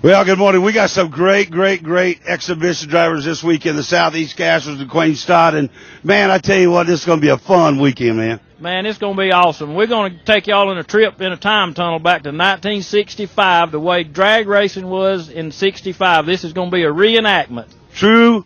Well, good morning. We got some great exhibition drivers this week in the Southeast Gassers and Queenstown. And, man, I tell you what, this is going to be a fun weekend, man. Man, it's going to be awesome. We're going to take y'all on a trip in a time tunnel back to 1965, the way drag racing was in 65. This is going to be a reenactment. True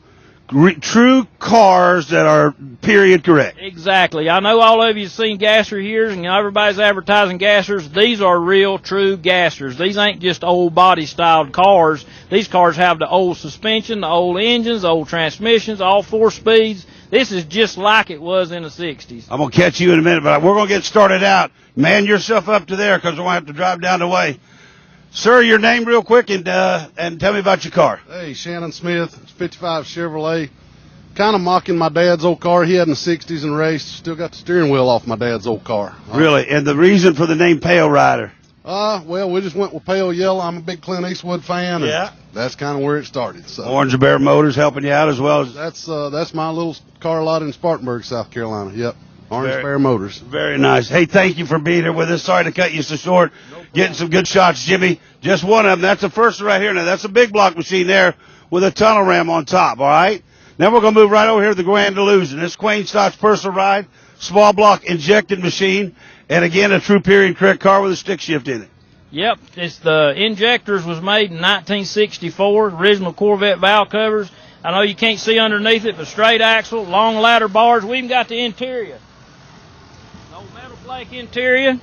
cars that are period correct. Exactly. I know all of you have seen gasser years, and everybody's advertising gassers. These are real, true gassers. These ain't just old body-styled cars. These cars have the old suspension, the old engines, the old transmissions, all 4 speeds. This is just like it was in the 60s. I'm going to catch you in a minute, but we're going to get started out. Man yourself up to there because we're going to have to drive down the way. Sir, your name real quick and tell me about your car. Hey, Shannon Smith, 55 Chevrolet. Kind of mocking my dad's old car. He had in the 60s and raced. Still got the steering wheel off my dad's old car. Really? And the reason for the name Pale Rider? Well, we just went with Pale Yellow. I'm a big Clint Eastwood fan. Yeah. That's kind of where it started. So Orange Bear Motors helping you out as well as... That's my little car lot in Spartanburg, South Carolina. Yep. Orange Bear Motors. Very nice. Hey, thank you for being here with us. Sorry to cut you so short. Getting some good shots, Jimmy. Just one of them. That's the first one right here. Now, that's a big block machine there with a tunnel ram on top, all right? Then we're going to move right over here to the Grand Illusion. This Queenstown's personal ride, small block injected machine, and again, a true period correct car with a stick shift in it. Yep, it's the injectors was made in 1964, original Corvette valve covers. I know you can't see underneath it, but straight axle, long ladder bars. We even got the interior. No metal flake interior.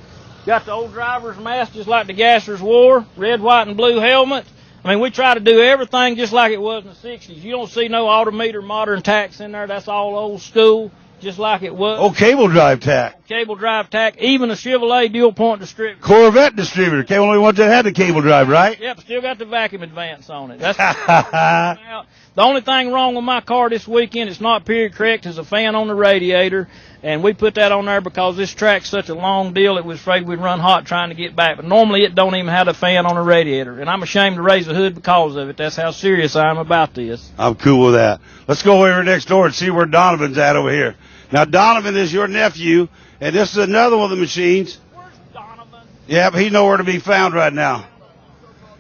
Got the old driver's mask just like the gassers wore, red, white, and blue helmet. I mean, we try to do everything just like it was in the 60s. You don't see no autometer modern tacks in there. That's all old school, just like it was. Oh, cable drive tack. Cable drive tack, even a Chevrolet dual point distributor. Corvette distributor. Came only ones that had the cable drive, right? Yep, still got the vacuum advance on it. That's the only thing wrong with my car this weekend, it's not period correct, is a fan on the radiator. And we put that on there because this track's such a long deal, it was afraid we'd run hot trying to get back. But normally it don't even have a fan on the radiator. And I'm ashamed to raise the hood because of it. That's how serious I am about this. I'm cool with that. Let's go over next door and see where Donovan's at over here. Now, Donovan is your nephew, and this is another one of the machines. Where's Donovan? Yeah, but he's nowhere to be found right now.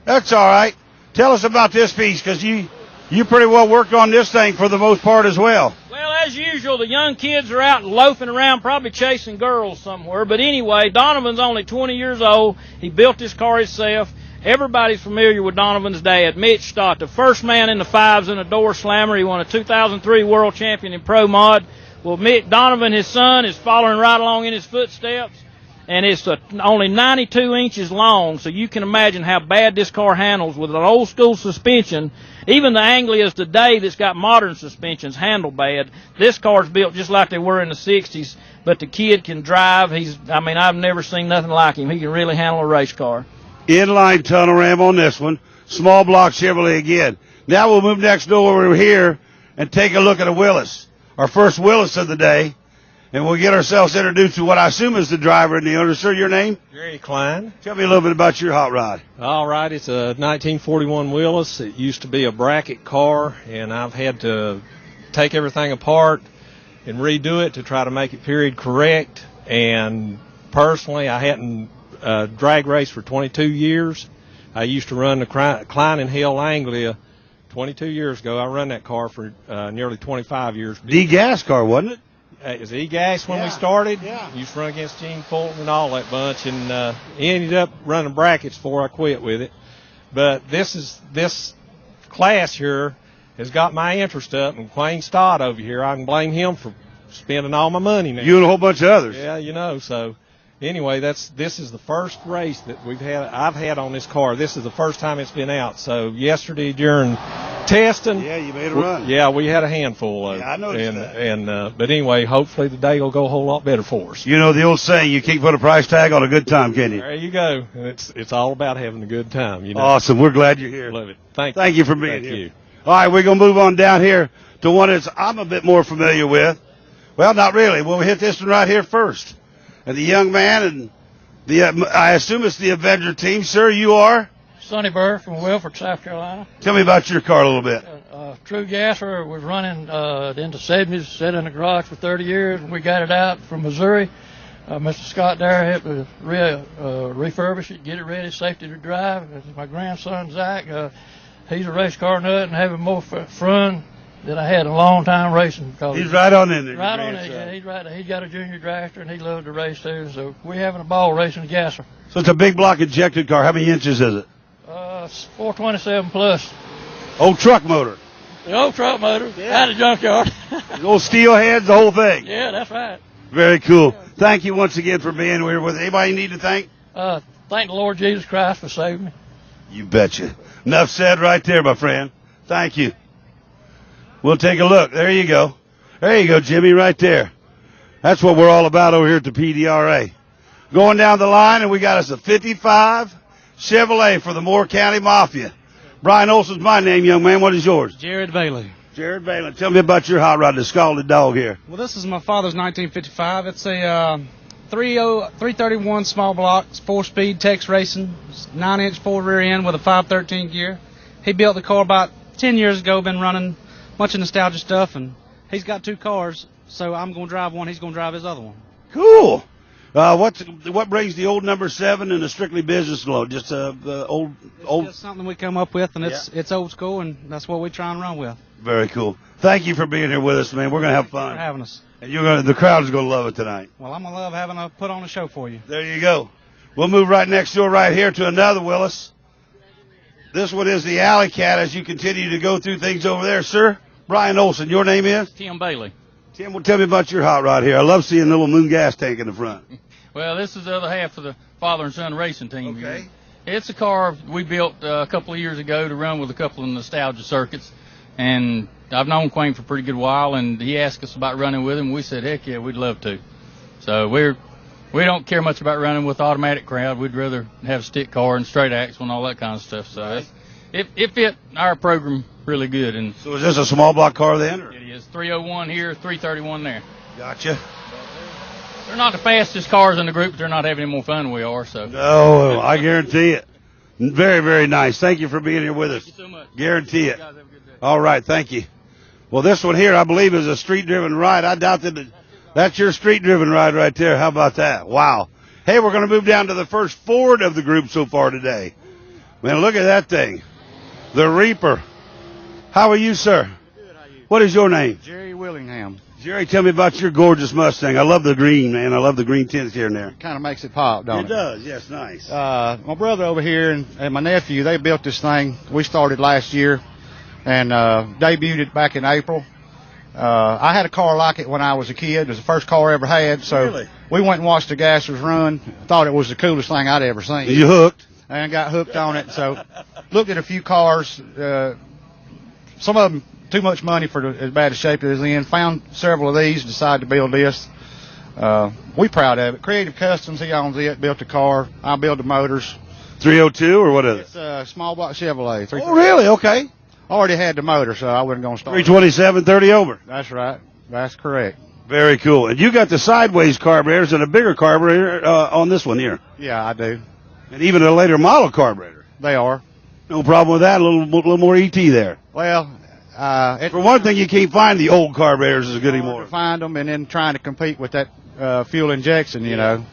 That's all right. Tell us about this piece, because you pretty well worked on this thing for the most part as well. Well, as usual, the young kids are out loafing around, probably chasing girls somewhere. But anyway, Donovan's only 20 years old. He built this car himself. Everybody's familiar with Donovan's dad, Mitch Stott, the first man in the fives in a door slammer. He won a 2003 world champion in Pro Mod. Well, Donovan, his son, is following right along in his footsteps. And it's only 92 inches long, so you can imagine how bad this car handles with an old-school suspension. Even the Anglias today that's got modern suspensions handle bad. This car's built just like they were in the 60s, but the kid can drive. I've never seen nothing like him. He can really handle a race car. Inline tunnel ram on this one. Small block Chevrolet again. Now we'll move next door over here and take a look at a Willis, our first Willis of the day. And we'll get ourselves introduced to what I assume is the driver and the owner. Sir, your name? Jerry Klein. Tell me a little bit about your hot rod. All right, it's a 1941 Willis. It used to be a bracket car, and I've had to take everything apart and redo it to try to make it period correct. And personally, I hadn't drag raced for 22 years. I used to run the Klein and Hill Anglia 22 years ago. I run that car for nearly 25 years. D-gas car, wasn't it? It was E-gas when we started. Yeah. Used to run against Gene Fulton and all that bunch, and ended up running brackets before I quit with it. But this class here has got my interest up, and Wayne Stott over here, I can blame him for spending all my money now. You and a whole bunch of others. Yeah, so anyway, this is the first race that I've had on this car. This is the first time it's been out. So yesterday during testing, yeah, you made a run. Yeah, we had a handful of it. Yeah, I noticed that. But anyway, hopefully today will go a whole lot better for us. You know the old saying, you can't put a price tag on a good time, can you? There you go. And it's all about having a good time. You know. Awesome. We're glad you're here. Love it. Thank you for being here. Thank you. All right, we're going to move on down here to one that I'm a bit more familiar with. Well, not really. We'll hit this one right here first. And the young man, and I assume it's the Avenger team. Sir, you are? Sonny Burr from Wilford, South Carolina. Tell me about your car a little bit. True gasser was running into 70s, sat in the garage for 30 years. We got it out from Missouri. Mr. Scott there helped to refurbish it, get it ready, safety to drive. My grandson, Zach, he's a race car nut and having more fun than I had in a long time racing. Because He's right on in there. right on it, yeah, he's right. He's got a junior dragster and he loved to race too. So we're having a ball racing a gasser. So it's a big block injected car. How many inches is it? 427 plus. Old truck motor. The old truck motor out of the junkyard. Old steel heads, the whole thing. Yeah, that's right. Very cool. Thank you once again for being here with us. Anybody you need to thank? Thank the Lord Jesus Christ for saving me. You betcha. Enough said right there, my friend. Thank you. We'll take a look. There you go. There you go, Jimmy, right there. That's what we're all about over here at the PDRA. Going down the line, and we got us a 55 Chevrolet for the Moore County Mafia. Brian Olson's my name, young man. What is yours? Jared Bailey. Jared Balin. Tell me about your hot rod, the Scalded Dog here. Well, this is my father's 1955. It's a 331 small block, 4-speed Tex Racing, 9-inch Ford rear end with a 513 gear. He built the car about 10 years ago, been running bunch of nostalgia stuff, and he's got 2 cars, so I'm going to drive one, he's going to drive his other one. Cool. What brings the old number 7 and the strictly business load? Just the old. It's just something we come up with, and it's old school, and that's what we try and run with. Very cool. Thank you for being here with us, man. We're gonna have fun. Thanks for having us. And the crowd's gonna love it tonight. Well, I'm gonna love having a put on a show for you. There you go. We'll move right next door, right here, to another Willis. This one is the Alley Cat as you continue to go through things over there, sir. Brian Olson, your name is? Tim Bailey. Tim, well, tell me about your hot rod here. I love seeing the little moon gas tank in the front. Well, this is the other half of the father and son racing team. Okay. Here. It's a car we built a couple of years ago to run with a couple of nostalgia circuits, and I've known Quayne for a pretty good while, and he asked us about running with him. We said, heck yeah, we'd love to. So we don't care much about running with automatic crowd. We'd rather have a stick car and straight axle and all that kind of stuff. So it fit our program really good. And So is this a small block car then? Or? it is 301 here, 331 there. Gotcha. They're not the fastest cars in the group, but they're not having any more fun than we are. So No, I guarantee it. Very, very nice. Thank you for being here with us. thank you so much. Guarantee it. You guys have a good day. All right, thank you. Well, this one here, I believe, is a street-driven ride. I doubt that's your street-driven ride right there. How about that? Wow. Hey, we're going to move down to the first Ford of the group so far today. Man, look at that thing. The Reaper. How are you, sir? Good, how you? What is your name? Jerry Willingham. Jerry, tell me about your gorgeous Mustang. I love the green, man. I love the green tints here and there. Kind of makes it pop, don't it? It does, yes, nice. My brother over here and my nephew, they built this thing. We started last year and debuted it back in April. I had a car like it when I was a kid. It was the first car I ever had. So Really? we went and watched the gassers run. Thought it was the coolest thing I'd ever seen. You hooked? And got hooked on it. So looked at a few cars. Some of them too much money for as bad a shape as in. Found several of these. Decided to build this. We proud of it. Creative Customs. He owns it. Built the car. I build the motors. 302 or what is it? It's a small block Chevrolet. Oh, really? Okay. Already had the motor, so I wasn't going to start. 327, 30 over. That's right. That's correct. Very cool. And you got the sideways carburetors and a bigger carburetor on this one here. Yeah, I do. And even a later model carburetor. They are. No problem with that. A little more ET there. Well, For one thing, you can't find the old carburetors as good to anymore. find them and then trying to compete with that fuel injection, you know.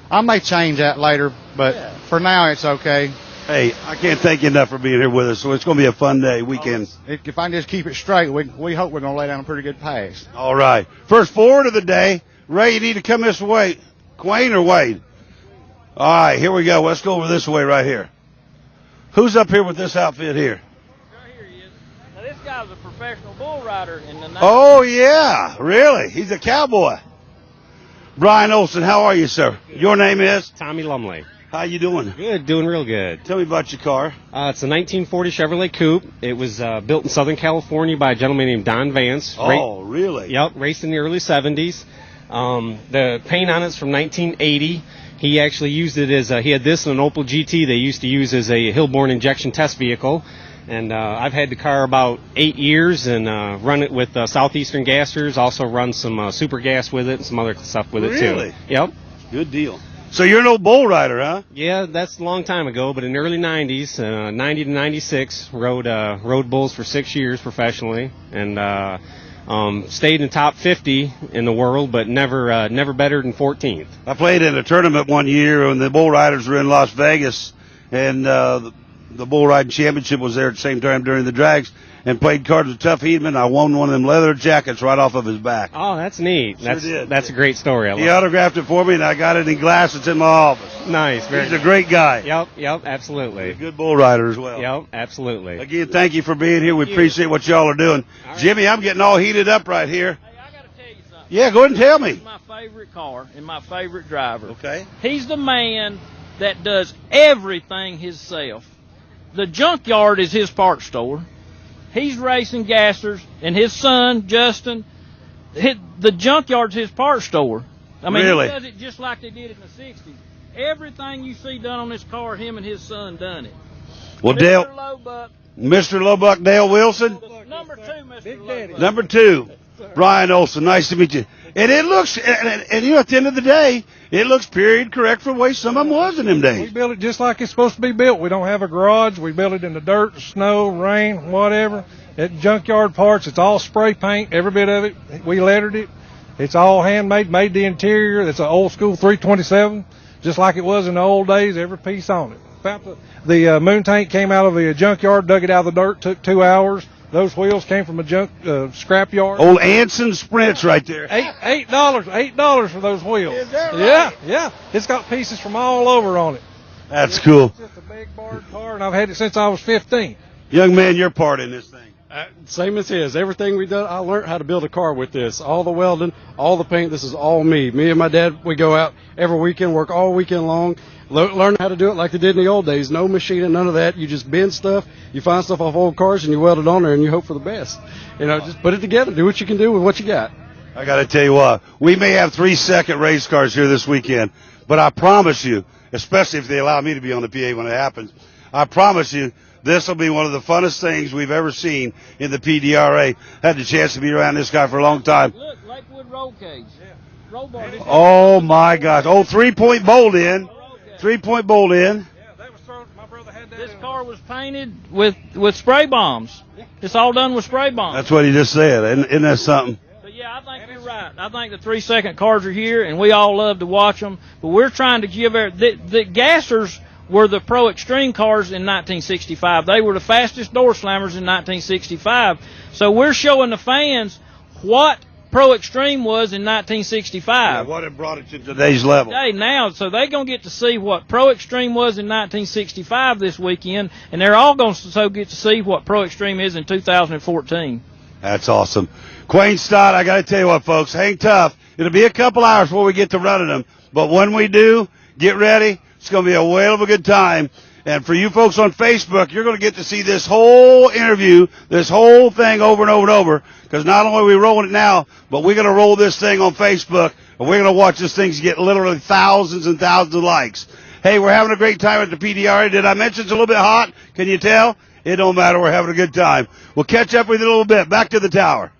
I may change that later, but for now it's okay. Hey, I can't thank you enough for being here with us. So it's going to be a fun day, weekend. If I can just keep it straight, we hope we're going to lay down a pretty good pass. All right. First Ford of the day. Ray, you need to come this way. Quayne or Wade? All right, here we go. Let's go over this way right here. Who's up here with this outfit here? Right here he is. Now this guy's a professional bull rider in the 90s. Oh, yeah. Really? He's a cowboy. Brian Olson, how are you, sir? Your name is? Tommy Lumley. How you doing? Good, doing real good. Tell me about your car. It's a 1940 Chevrolet Coupe. It was built in Southern California by a gentleman named Don Vance. Oh, really? Yep, raced in the early 70s. The paint on it's from 1980. He actually used it as he had this and an Opel GT they used to use as a Hillborn injection test vehicle. And I've had the car about 8 years and run it with Southeastern gassers. Also run some super gas with it and some other stuff with it too. Really? Yep. Good deal. So you're an old bull rider, huh? Yeah, that's a long time ago, but in the early 90s, 90 to 96, rode bulls for 6 years professionally, and Stayed in the top 50 in the world, but never better than 14th. I played in a tournament one year when the bull riders were in Las Vegas, and the bull riding championship was there at the same time during the drags, and played cards with Tough Heedman. I won one of them leather jackets right off of his back. Oh, that's neat. Sure did. That's a great story. I love He autographed it for me, and I got it in glass. It's in my office. it. Nice. He's a great guy. Yep, absolutely. A good bull rider as well. Yep, absolutely. Again, thank you for being here. We you. appreciate what y'all are doing. All right. Jimmy, I'm getting all heated up right here. Hey, I got to tell you something. Yeah, go ahead and tell me. This is my favorite car and my favorite driver. Okay. He's the man that does everything himself. The junkyard is his parts store. He's racing gassers, and his son, Justin, the junkyard's his parts store. I mean, Really? He does it just like they did it in the 60s. Everything you see done on this car, him and his son done it. Well, Mr. Dale, Lobuck, Mr. Lobuck, Dale Wilson. number 2, Mr. Lobuck. Number 2, Brian Olson. Nice to meet you. And it looks, and you know, at the end of the day, it looks period correct for the way some of them was in them We days. built it just like it's supposed to be built. We don't have a garage. We built it in the dirt, snow, rain, whatever. At junkyard parts, it's all spray paint, every bit of it. We lettered it. It's all handmade, made the interior. It's an old school 327, just like it was in the old days, every piece on it. The moon tank came out of a junkyard, dug it out of the dirt, took 2 hours. Those wheels came from a scrap yard. Old Anson Sprints right there. $8 for those wheels. Is that right? Yeah. It's got pieces from all over on it. That's cool. It's just a big barred car, and I've had it since I was 15. Young man, your part in this thing. Same as his. Everything we done, I learned how to build a car with this. All the welding, all the paint, this is all me. Me and my dad, we go out every weekend, work all weekend long, learn how to do it like they did in the old days. No machining, none of that. You just bend stuff, you find stuff off old cars, and you weld it on there, and you hope for the best. You know, just put it together, do what you can do with what you got. I got to tell you what, we may have 3-second race cars here this weekend, but I promise you, especially if they allow me to be on the PA when it happens, I promise you, this will be one of the funnest things we've ever seen in the PDRA. Had the chance to be around this guy for a long time. Look, Lakewood roll cage. Roll bar. Oh, my gosh. Oh, 3-point bolt in. 3-point bolt in. Yeah, that was thrown. My brother had that. This car was painted with spray bombs. It's all done with spray bombs. That's what he just said. Isn't that something? But yeah, I think you're right. I think the 3-second cars are here, and we all love to watch them. But we're trying to give the gassers were the Pro Extreme cars in 1965. They were the fastest door slammers in 1965. So we're showing the fans what Pro Extreme was in 1965. Yeah, what it brought it to today's level. Hey, now, so they're going to get to see what Pro Extreme was in 1965 this weekend, and they're all going to so get to see what Pro Extreme is in 2014. That's awesome. Quayne Stott, I got to tell you what, folks, hang tough. It'll be a couple hours before we get to running them, but when we do, get ready. It's going to be a whale of a good time. And for you folks on Facebook, you're going to get to see this whole interview, this whole thing over and over and over, because not only are we rolling it now, but we're going to roll this thing on Facebook, and we're going to watch this thing get literally thousands and thousands of likes. Hey, we're having a great time at the PDRA. Did I mention it's a little bit hot? Can you tell? It don't matter. We're having a good time. We'll catch up with you in a little bit. Back to the tower.